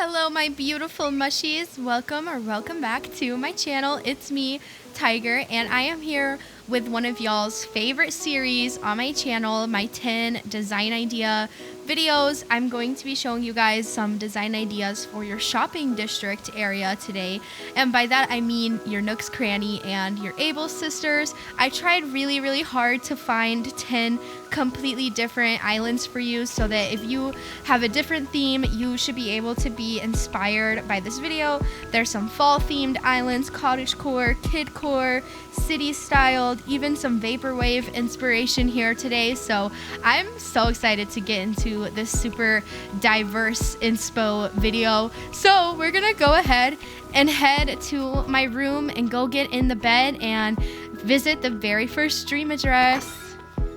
Hello my beautiful mushies, welcome back to my channel. It's me, Tiger, and I am here with one of y'all's favorite series on my channel, my 10 design idea videos. I'm going to be showing you guys some design ideas for your shopping district area today, and by that I mean your Nook's Cranny and your Able sisters. I tried really hard to find 10 completely different islands for you so that if you have a different theme, you should be able to be inspired by this video. There's some fall themed islands, cottagecore, kidcore, city styled, even some vaporwave inspiration here today. So I'm so excited to get into this super diverse inspo video. So we're gonna go ahead and head to my room and go get in the bed and visit the very first stream address.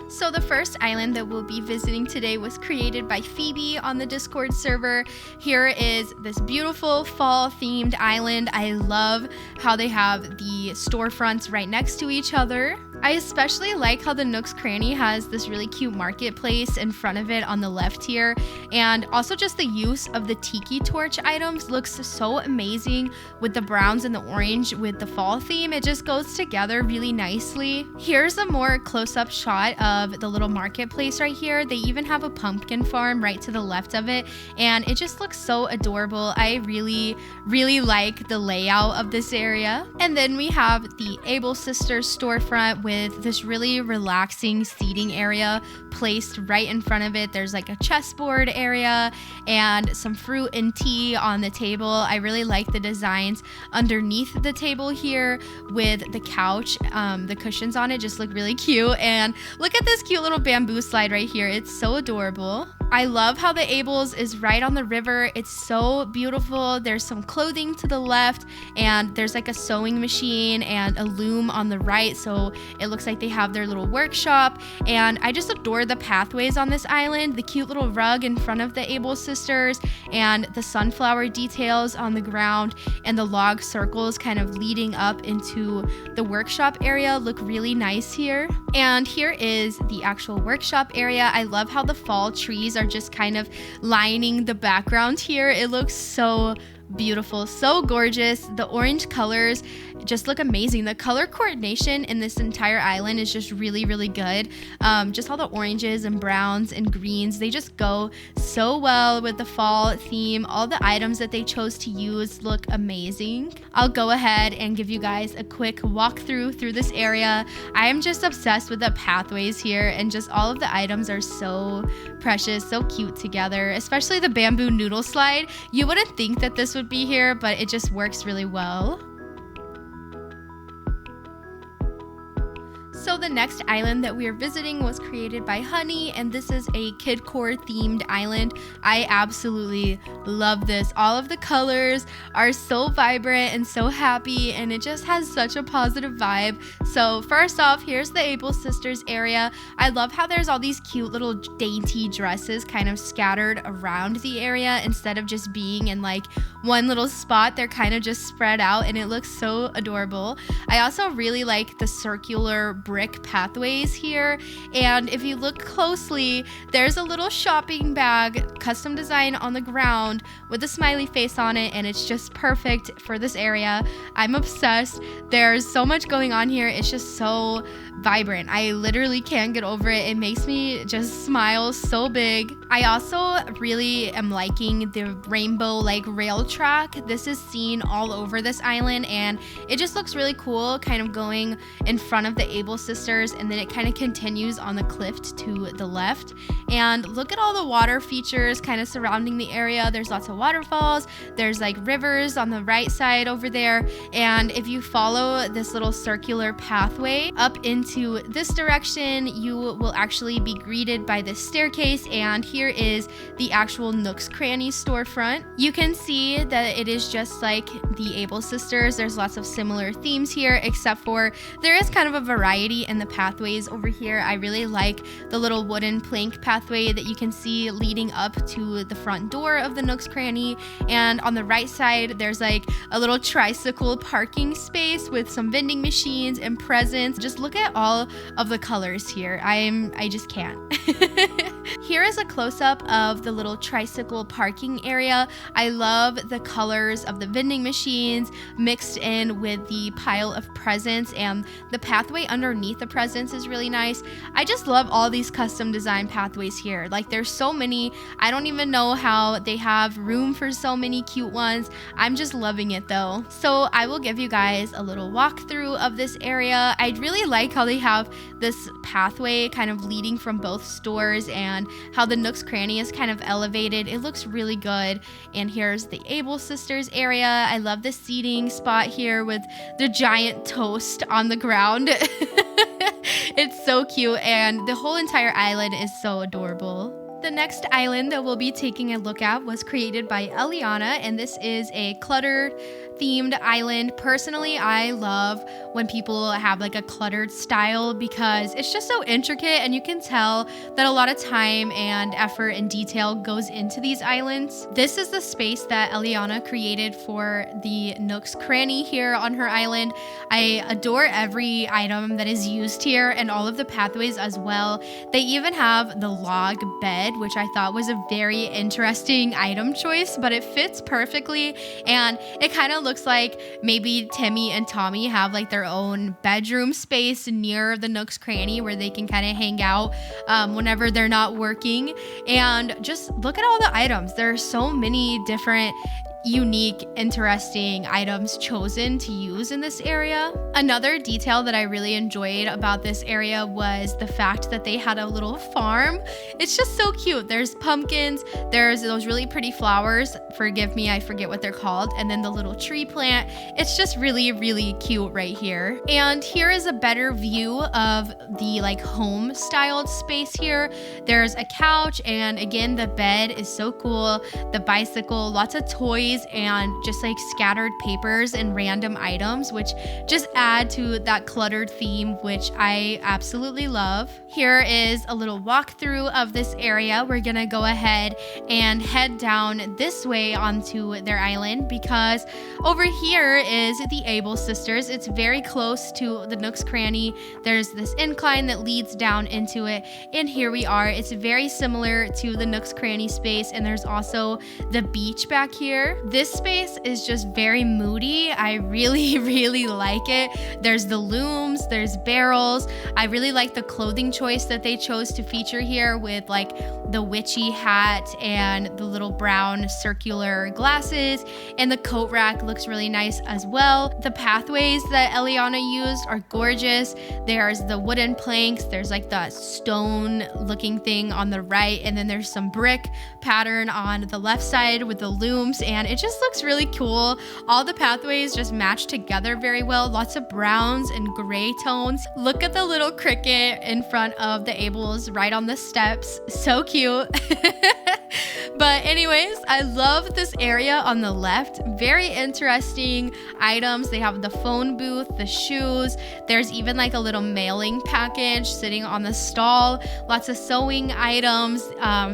So the first island that we'll be visiting today was created by Phoebe on the Discord server. Here is this beautiful fall themed island. I love how they have the storefronts right next to each other. I especially like how the Nook's Cranny has this really cute marketplace in front of it on the left here, and also just the use of the tiki torch items looks so amazing with the browns and the orange with the fall theme. It just goes together really nicely. Here's a more close-up shot of the little marketplace right here. They even have a pumpkin farm right to the left of it, and it just looks so adorable. I really like the layout of this area. And then we have the Able Sisters storefront with this really relaxing seating area placed right in front of it. There's like a chessboard area and some fruit and tea on the table. I really like the designs underneath the table here with the couch. The cushions on it just look really cute, and look at this cute little bamboo slide right here. It's so adorable. I love how the Ables is right on the river. It's so beautiful. There's some clothing to the left, and there's like a sewing machine and a loom on the right, so it looks like they have their little workshop. And I just adore the pathways on this island, the cute little rug in front of the Able sisters, and the sunflower details on the ground, and the log circles kind of leading up into the workshop area look really nice here. And here is the actual workshop area. I love how the fall trees are just kind of lining the background here. It looks so beautiful, so gorgeous. The orange colors just look amazing. The color coordination in this entire island is just really good. Just all the oranges and browns and greens, they just go so well with the fall theme. All the items that they chose to use look amazing. I'll go ahead and give you guys a quick walkthrough through this area. I am just obsessed with the pathways here, and just all of the items are so precious, so cute together, especially the bamboo noodle slide. You wouldn't think that this would be here, but it just works really well. So the next island that we are visiting was created by Honey, and this is a Kidcore themed island. I absolutely love this. All of the colors are so vibrant and so happy, and it just has such a positive vibe. So first off, here's the Able Sisters area. I love how there's all these cute little dainty dresses kind of scattered around the area instead of just being in like one little spot. They're kind of just spread out, and it looks so adorable. I also really like the circular brick pathways here, and if you look closely, there's a little shopping bag custom design on the ground with a smiley face on it, and it's just perfect for this area. I'm obsessed. There's so much going on here. It's just so vibrant. I literally can't get over it. It makes me just smile so big. I also really am liking the rainbow like rail track. This is seen all over this island, and it just looks really cool, kind of going in front of the Able sisters, and then it kind of continues on the cliff to the left. And look at all the water features kind of surrounding the area. There's lots of waterfalls, there's like rivers on the right side over there, and if you follow this little circular pathway up into this direction, you will actually be greeted by this staircase, and here is the actual Nook's Cranny storefront. You can see that it is just like the Able sisters. There's lots of similar themes here, except for there is kind of a variety in the pathways over here. I really like the little wooden plank pathway that you can see leading up to the front door of the Nook's Cranny, and on the right side there's like a little tricycle parking space with some vending machines and presents. Just look at all of the colors here. I just can't. here is a close-up of the little tricycle parking area. I love the colors of the vending machines mixed in with the pile of presents, and the pathway underneath the presents is really nice. I just love all these custom design pathways here. Like, there's so many. I don't even know how they have room for so many cute ones. I'm just loving it though. So I will give you guys a little walkthrough of this area. I really like how they have this pathway kind of leading from both stores and how the Nook's Cranny is kind of elevated. It looks really good. And here's the Able Sisters area. I love the seating spot here with the giant toast on the ground. It's so cute, and the whole entire island is so adorable. The next island that we'll be taking a look at was created by Elliana, and this is a cluttered themed island. Personally, I love when people have like a cluttered style because it's just so intricate, and you can tell that a lot of time and effort and detail goes into these islands. This is the space that Elliana created for the Nook's Cranny here on her island. I adore every item that is used here and all of the pathways as well. They even have the log bed, which I thought was a very interesting item choice, but it fits perfectly, and it kind of looks like maybe Timmy and Tommy have like their own bedroom space near the Nook's Cranny where they can kind of hang out whenever they're not working. And just look at all the items. There are so many different unique, interesting items chosen to use in this area. Another detail that I really enjoyed about this area was the fact that they had a little farm. It's just so cute. There's pumpkins, there's those really pretty flowers. Forgive me, I forget what they're called. And then the little tree plant. It's just really, really cute right here. And here is a better view of the like home styled space here. There's a couch, and again, the bed is so cool. The bicycle, lots of toys, and just like scattered papers and random items, which just add to that cluttered theme, which I absolutely love. Here is a little walkthrough of this area. We're gonna go ahead and head down this way onto their island because over here is the Able Sisters. It's very close to the Nook's Cranny. There's this incline that leads down into it, and here we are. It's very similar to the Nook's Cranny space, and there's also the beach back here. This space is just very moody. I really, really like it. There's the looms, there's barrels. I really like the clothing choice that they chose to feature here with like the witchy hat and the little brown circular glasses, and the coat rack looks really nice as well. The pathways that Elliana used are gorgeous. There's the wooden planks, there's like the stone looking thing on the right, and then there's some brick pattern on the left side with the looms, and it just looks really cool. All the pathways just match together very well. Lots of browns and gray tones. Look at the little cricket in front of the Ables right on the steps. So cute. But anyways, I love this area on the left. Very interesting items. They have the phone booth, the shoes. There's even like a little mailing package sitting on the stall. Lots of sewing items.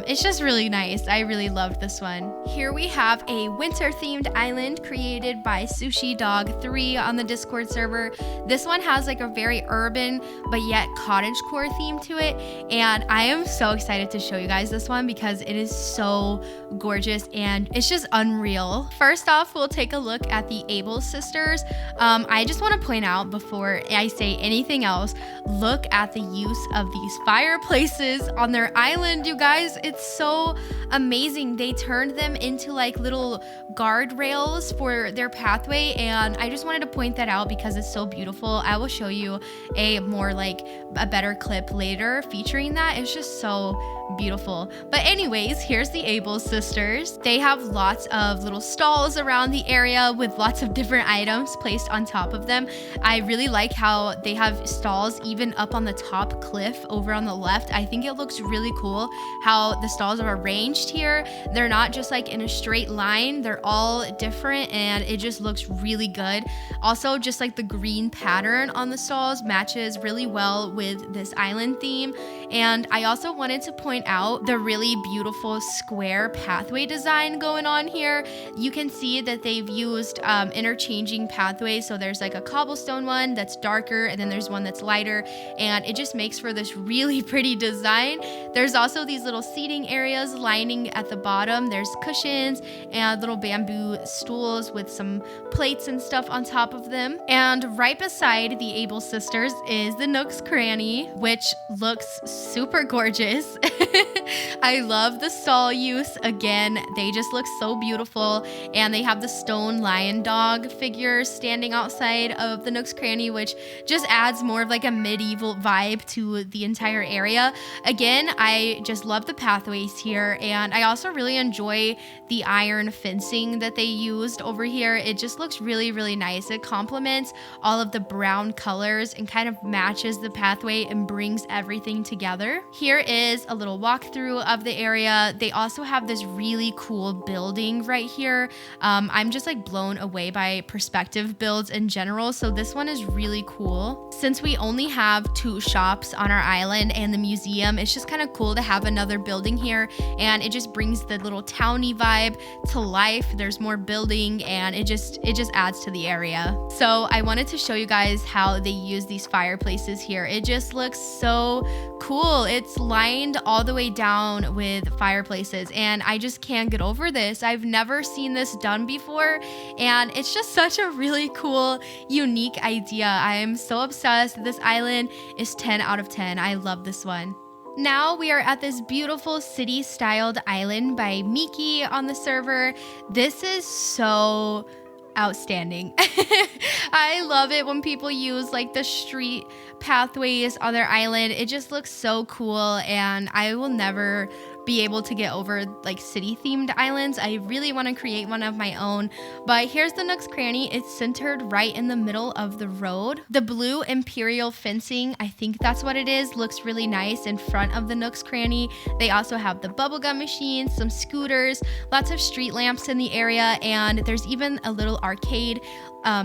It's just really nice. I really loved this one. Here we have a winter themed island created by Sushi Dog 3 on the Discord server. This one has like a very urban but yet cottagecore theme to it, and I am so excited to show you guys this one because it is so gorgeous and it's just unreal. First off, we'll take a look at the Able Sisters. I just want to point out before I say anything else, look at the use of these fireplaces on their island, you guys. It's so amazing. They turned them into like little guardrails for their pathway, and I just wanted to point that out because it's so beautiful. I will show you a more like a better clip later featuring that. It's just so beautiful. But anyways, here's the Able Sisters. They have lots of little stalls around the area with lots of different items placed on top of them. I really like how they have stalls even up on the top cliff over on the left. I think it looks really cool how the stalls are arranged here. They're not just like in a straight line. They're all different, and it just looks really good. Also, just like the green pattern on the stalls matches really well with this island theme. And I also wanted to point out the really beautiful square pathway design going on here. You can see that they've used interchanging pathways. So there's like a cobblestone one that's darker, and then there's one that's lighter, and it just makes for this really pretty design. There's also these little seating areas lining at the bottom. There's cushions and little bamboo stools with some plates and stuff on top of them. And right beside the Able sisters is the Nook's Cranny, which looks super gorgeous. I love the stall use. Again, they just look so beautiful, and they have the stone lion dog figure standing outside of the Nook's Cranny, which just adds more of like a medieval vibe to the entire area. Again, I just love the pathways here, and I also really enjoy the iron fencing that they used over here. It just looks really, really nice. It complements all of the brown colors and kind of matches the pathway and brings everything together. Here is a little walkthrough of the area. They also have this really cool building right here. I'm just like blown away by perspective builds in general, so this one is really cool. Since we only have 2 shops on our island and the museum, it's just kind of cool to have another building here, and it just brings the little towny vibe to life. There's more building, and it just adds to the area. So I wanted to show you guys how they use these fireplaces here. It just looks so cool. It's lined all the way down with fireplaces, and I just can't get over this. I've never seen this done before, and it's just such a really cool, unique idea. I am so obsessed. This island is 10 out of 10. I love this one. Now we are at this beautiful city-styled island by Miki on the server. This is so outstanding. I love it when people use like the street pathways on their island. It just looks so cool, and I will never be able to get over like city themed islands. I really want to create one of my own. But here's the Nook's Cranny. It's centered right in the middle of the road. The blue imperial fencing, I think that's what it is, looks really nice in front of the Nook's Cranny. They also have the bubblegum machines, some scooters, lots of street lamps in the area, and there's even a little arcade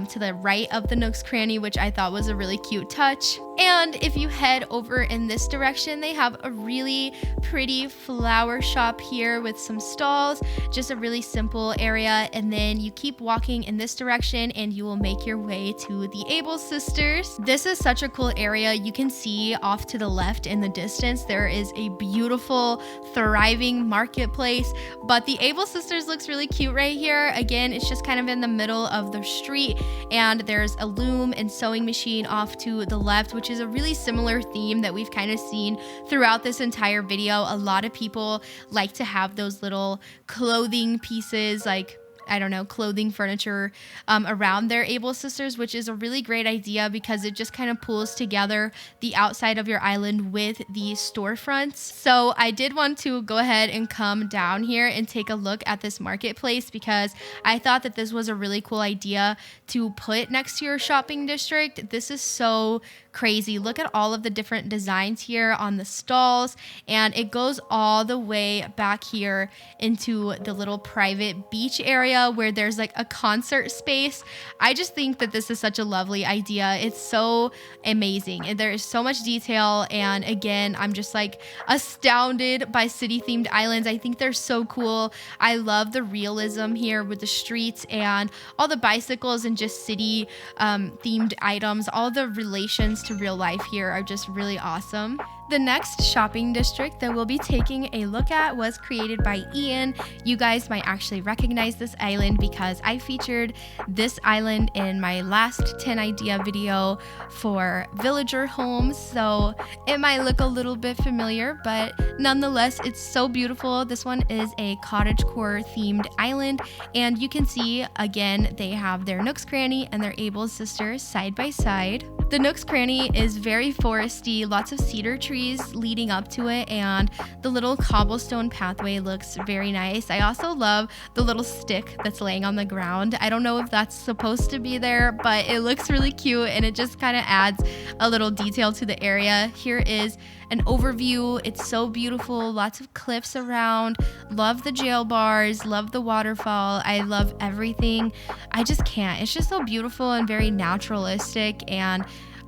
to the right of the Nook's Cranny, which I thought was a really cute touch. And if you head over in this direction, they have a really pretty flower shop here with some stalls, just a really simple area. And then you keep walking in this direction and you will make your way to the Able sisters. This is such a cool area. You can see off to the left in the distance, there is a beautiful, thriving marketplace, but the Able sisters looks really cute right here. Again, it's just kind of in the middle of the street, and there's a loom and sewing machine off to the left, which is a really similar theme that we've kind of seen throughout this entire video. A lot of people like to have those little clothing pieces, like I don't know, clothing, furniture around their Able sisters, which is a really great idea because it just kind of pulls together the outside of your island with the storefronts. So I did want to go ahead and come down here and take a look at this marketplace because I thought that this was a really cool idea to put next to your shopping district. This is so crazy. Look at all of the different designs here on the stalls, and it goes all the way back here into the little private beach area where there's like a concert space. I just think that this is such a lovely idea. It's so amazing, and there is so much detail, and again, I'm just like astounded by city themed islands. I think they're so cool. I love the realism here with the streets and all the bicycles and just city themed items. All the relations to real life here are just really awesome. The next shopping district that we'll be taking a look at was created by Iyan. You guys might actually recognize this island because I featured this island in my last 10 idea video for villager homes, so it might look a little bit familiar, but nonetheless, it's so beautiful. This one is a cottagecore themed island, and you can see again they have their Nook's Cranny and their Able sisters side by side. The Nook's Cranny is very foresty, lots of cedar trees leading up to it, and the little cobblestone pathway looks very nice. I also love the little stick that's laying on the ground. I don't know if that's supposed to be there, but it looks really cute, and it just kind of adds a little detail to the area. Here is an overview. It's so beautiful, lots of cliffs around. Love the jail bars, love the waterfall. I love everything. I just can't. It's just so beautiful and very naturalistic and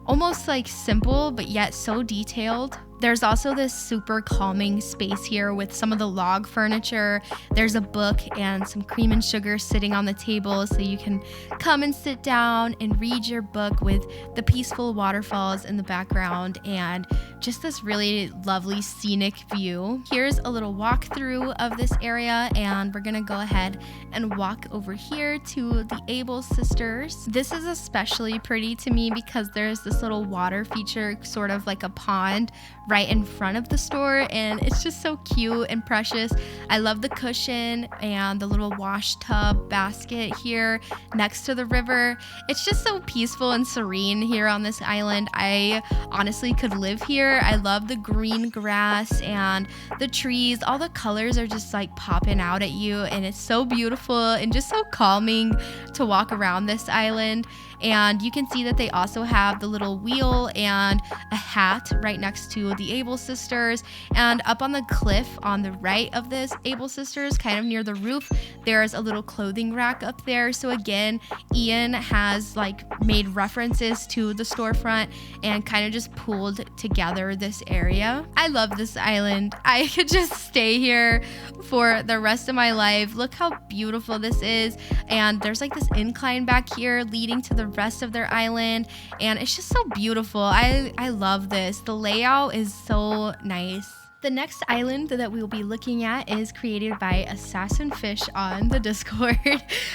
almost like simple, but yet so detailed. There's also this super calming space here with some of the log furniture. There's a book and some cream and sugar sitting on the table, so you can come and sit down and read your book with the peaceful waterfalls in the background and just this really lovely scenic view. Here's a little walkthrough of this area, and we're gonna go ahead and walk over here to the Able Sisters. This is especially pretty to me because there's this little water feature, sort of like a pond, right in front of the store, and it's just so cute and precious. I love the cushion and the little wash tub basket here next to the river. It's just so peaceful and serene here on this island. I honestly could live here. I love the green grass and the trees. All the colors are just like popping out at you, and it's so beautiful and just so calming to walk around this island. And you can see that they also have the little wheel and a hat right next to the Able Sisters. And up on the cliff on the right of this Able Sisters, kind of near the roof, there's a little clothing rack up there. So again, Iyan has like made references to the storefront and kind of just pulled together this area. I love this island. I could just stay here for the rest of my life. Look how beautiful this is. And there's like this incline back here leading to the rest of their island, and it's just so beautiful. I love this. The layout is so nice. The next island that we will be looking at is created by Assassinfish on the Discord.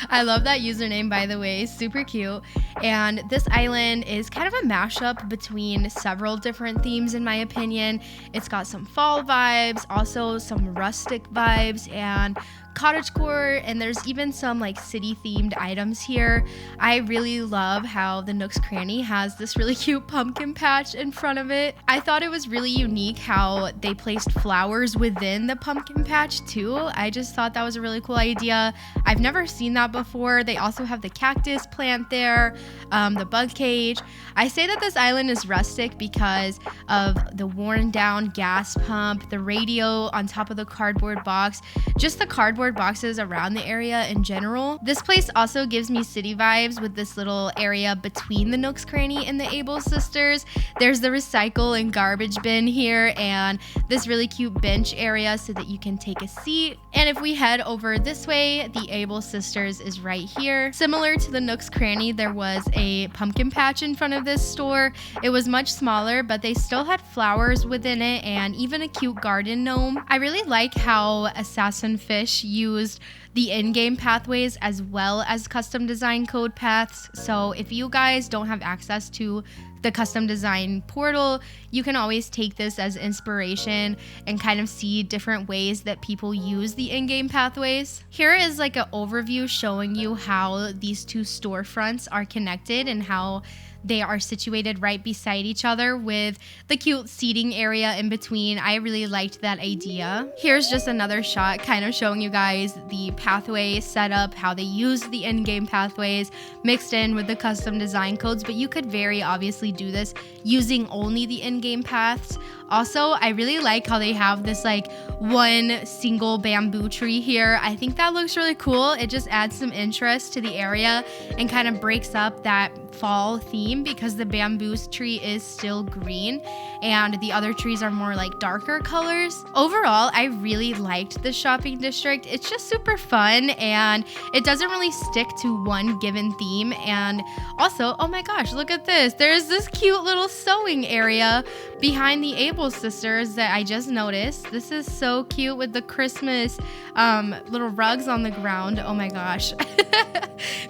I love that username, by the way, super cute. And this island is kind of a mashup between several different themes, in my opinion. It's got some fall vibes, also some rustic vibes, and cottagecore, and there's even some like city themed items here. I really love how the Nook's Cranny has this really cute pumpkin patch in front of it. I thought it was really unique how they placed flowers within the pumpkin patch too. I just thought that was a really cool idea. I've never seen that before. They also have the cactus plant there, the bug cage. I say that this island is rustic because of the worn down gas pump, the radio on top of the cardboard box, just the cardboard boxes around the area in general. This place also gives me city vibes with this little area between the Nook's Cranny and the Able Sisters. There's the recycle and garbage bin here and this really cute bench area so that you can take a seat. And if we head over this way, the Able Sisters is right here. Similar to the Nook's Cranny, there was a pumpkin patch in front of this store. It was much smaller, but they still had flowers within it and even a cute garden gnome. I really like how Assassinfish used the in-game pathways as well as custom design code paths. So if you guys don't have access to the custom design portal, you can always take this as inspiration and kind of see different ways that people use the in-game pathways. Here is like an overview showing you how these two storefronts are connected and how they are situated right beside each other with the cute seating area in between. I really liked that idea. Here's just another shot kind of showing you guys the pathway setup, how they use the in-game pathways mixed in with the custom design codes, but you could very obviously do this using only the in-game paths. Also, I really like how they have this like one single bamboo tree here. I think that looks really cool. It just adds some interest to the area and kind of breaks up that fall theme because the bamboo tree is still green and the other trees are more like darker colors. Overall, I really liked the shopping district. It's just super fun and it doesn't really stick to one given theme. And also, oh my gosh, look at this. There's this cute little sewing area behind the Able Sisters that I just noticed. This is so cute with the Christmas little rugs on the ground. Oh my gosh.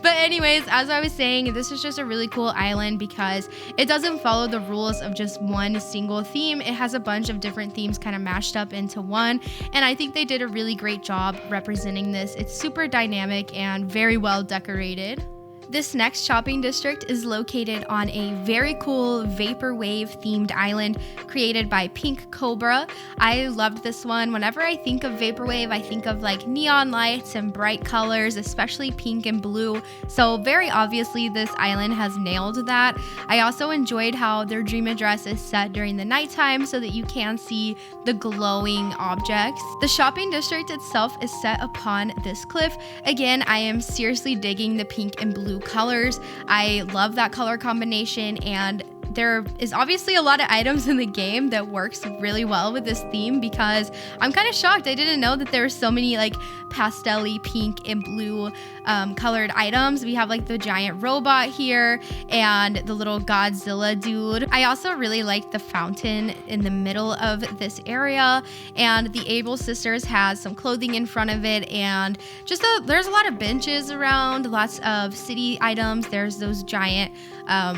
But anyways, as I was saying, this is just a really cool island because it doesn't follow the rules of just one single theme. It has a bunch of different themes kind of mashed up into one, and I think they did a really great job representing this. It's super dynamic and very well decorated. This next shopping district is located on a very cool vaporwave themed island created by Pink Cobra. I loved this one. Whenever I think of vaporwave, I think of like neon lights and bright colors, especially pink and blue. So very obviously this island has nailed that. I also enjoyed how their dream address is set during the nighttime so that you can see the glowing objects. The shopping district itself is set upon this cliff. Again, I am seriously digging the pink and blue colors. I love that color combination, and there is obviously a lot of items in the game that works really well with this theme, because I'm kind of shocked. I didn't know that there were so many like pastel-y pink and blue colored items. We have like the giant robot here and the little Godzilla dude. I also really like the fountain in the middle of this area, and the Able Sisters has some clothing in front of it, and there's a lot of benches around, lots of city items. There's those giant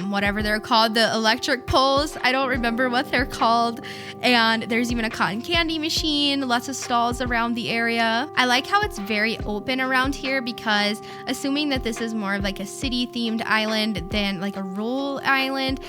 whatever they're called, the electric poles. I don't remember what they're called. And there's even a cotton candy machine, lots of stalls around the area. I like how it's very open around here, because assuming that this is more of like a city themed island than like a rural island,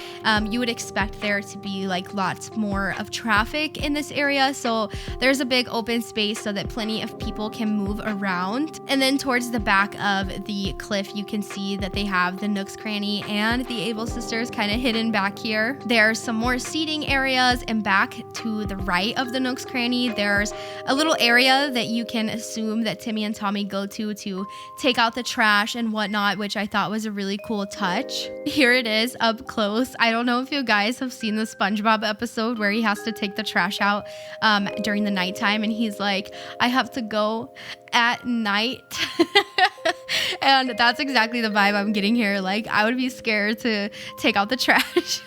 you would expect there to be like lots more of traffic in this area. So there's a big open space so that plenty of people can move around. And then towards the back of the cliff, you can see that they have the Nook's Cranny and the Able Sisters kind of hidden back here. There's some more seating areas, and back to the right of the Nook's Cranny, there's a little area that you can assume that Timmy and Tommy go to take out the trash and whatnot, which I thought was a really cool touch. Here it is up close. I don't know if you guys have seen the SpongeBob episode where he has to take the trash out during the nighttime, and he's like, I have to go at night. And that's exactly the vibe I'm getting here. Like, I would be scared to take out the trash.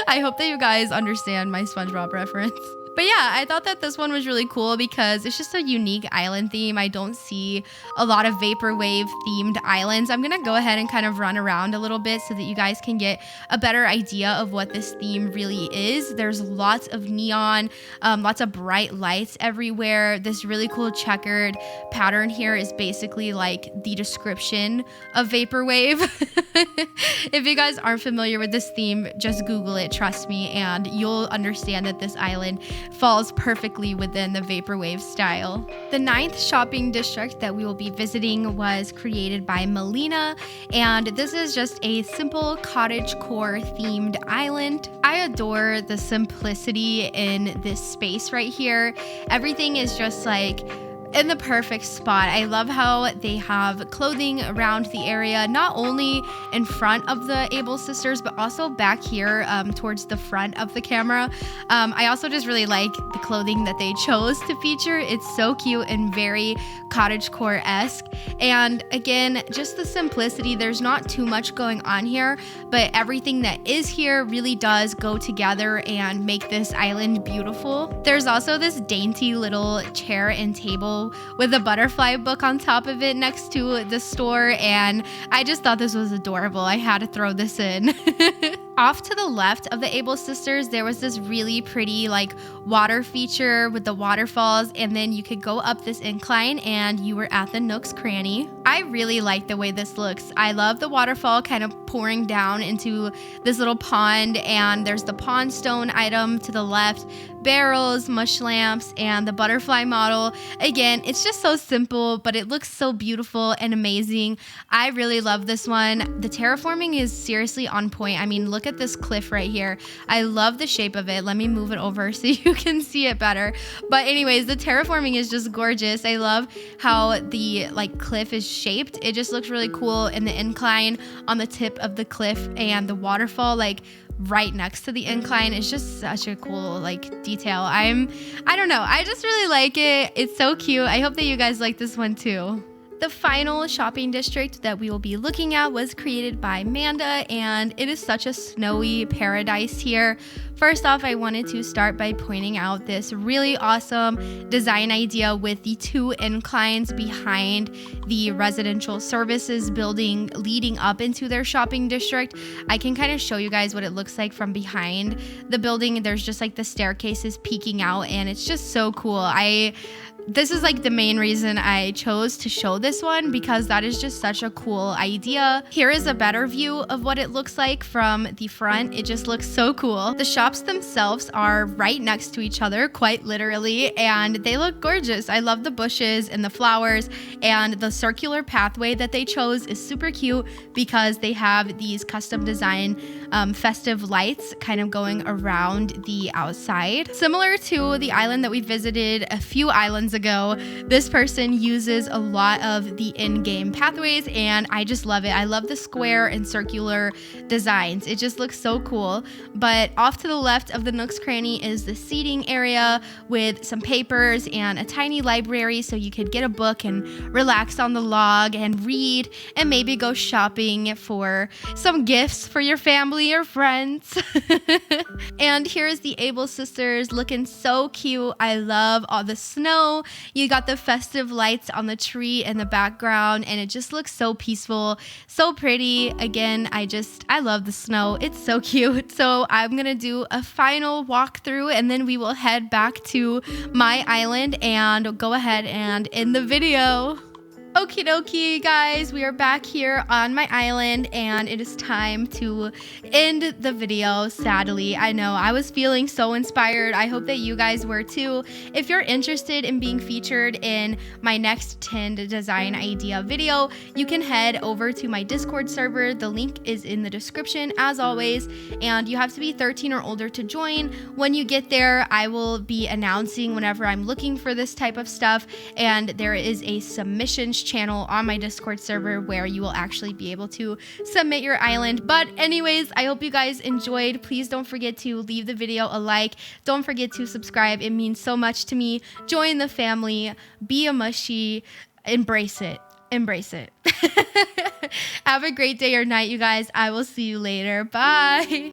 I hope that you guys understand my SpongeBob reference. But yeah, I thought that this one was really cool because it's just a unique island theme. I don't see a lot of vaporwave themed islands. I'm gonna go ahead and kind of run around a little bit so that you guys can get a better idea of what this theme really is. There's lots of neon, lots of bright lights everywhere. This really cool checkered pattern here is basically like the description of vaporwave. If you guys aren't familiar with this theme, just Google it, trust me, and you'll understand that this island falls perfectly within the vaporwave style. The 9th shopping district that we will be visiting was created by Melinna, and this is just a simple cottage core themed island. I adore the simplicity in this space right here. Everything is just like in the perfect spot. I love how they have clothing around the area, not only in front of the Able Sisters, but also back here towards the front of the camera. I also just really like the clothing that they chose to feature. It's so cute and very cottagecore-esque. And again, just the simplicity. There's not too much going on here, but everything that is here really does go together and make this island beautiful. There's also this dainty little chair and table with a butterfly book on top of it next to the store, and I just thought this was adorable. I had to throw this in. Off to the left of the Able Sisters, there was this really pretty like water feature with the waterfalls, and then you could go up this incline and you were at the Nook's Cranny. I really like the way this looks. I love the waterfall kind of pouring down into this little pond, and there's the pond stone item to the left, barrels, mush lamps, and the butterfly model. Again, it's just so simple, but it looks so beautiful and amazing. I really love this one. The terraforming is seriously on point. I mean, look at this cliff right here. I love the shape of it. Let me move it over so you can see it better. But anyways, the terraforming is just gorgeous. I love how the like cliff is shaped. It just looks really cool, and the incline on the tip of the cliff and the waterfall like right next to the incline is just such a cool like detail. I don't know, I just really like it. It's so cute. I hope that you guys like this one too. The final shopping district that we will be looking at was created by Manda, and it is such a snowy paradise here. First off, I wanted to start by pointing out this really awesome design idea with the 2 inclines behind the residential services building leading up into their shopping district. I can kind of show you guys what it looks like from behind the building. There's just like the staircases peeking out, and it's just so cool. This is like the main reason I chose to show this one, because that is just such a cool idea. Here is a better view of what it looks like from the front. It just looks so cool. The shops themselves are right next to each other, quite literally, and they look gorgeous. I love the bushes and the flowers, and the circular pathway that they chose is super cute because they have these custom design festive lights kind of going around the outside. Similar to the island that we visited a few islands ago, ago. This person uses a lot of the in-game pathways, and I just love it. I love the square and circular designs. It just looks so cool. But off to the left of the Nook's Cranny is the seating area with some papers and a tiny library so you could get a book and relax on the log and read and maybe go shopping for some gifts for your family or friends. And here's the Able sisters looking so cute. I love all the snow. You got the festive lights on the tree in the background, and it just looks so peaceful, so pretty. Again, I love the snow. It's so cute. So I'm gonna do a final walkthrough, and then we will head back to my island and go ahead and end the video. Okie dokie, guys, we are back here on my island, and it is time to end the video. Sadly, I know I was feeling so inspired. I hope that you guys were too. If you're interested in being featured in my next 10 design idea video, you can head over to my Discord server. The link is in the description as always, and you have to be 13 or older to join. When you get there, I will be announcing whenever I'm looking for this type of stuff, and there is a submissions channel on my Discord server where you will actually be able to submit your island. But anyways, I hope you guys enjoyed. Please don't forget to leave the video a like. Don't forget to subscribe. It means so much to me. Join the family. Be a mushy. Embrace it. Embrace it. Have a great day or night, you guys. I will see you later. Bye.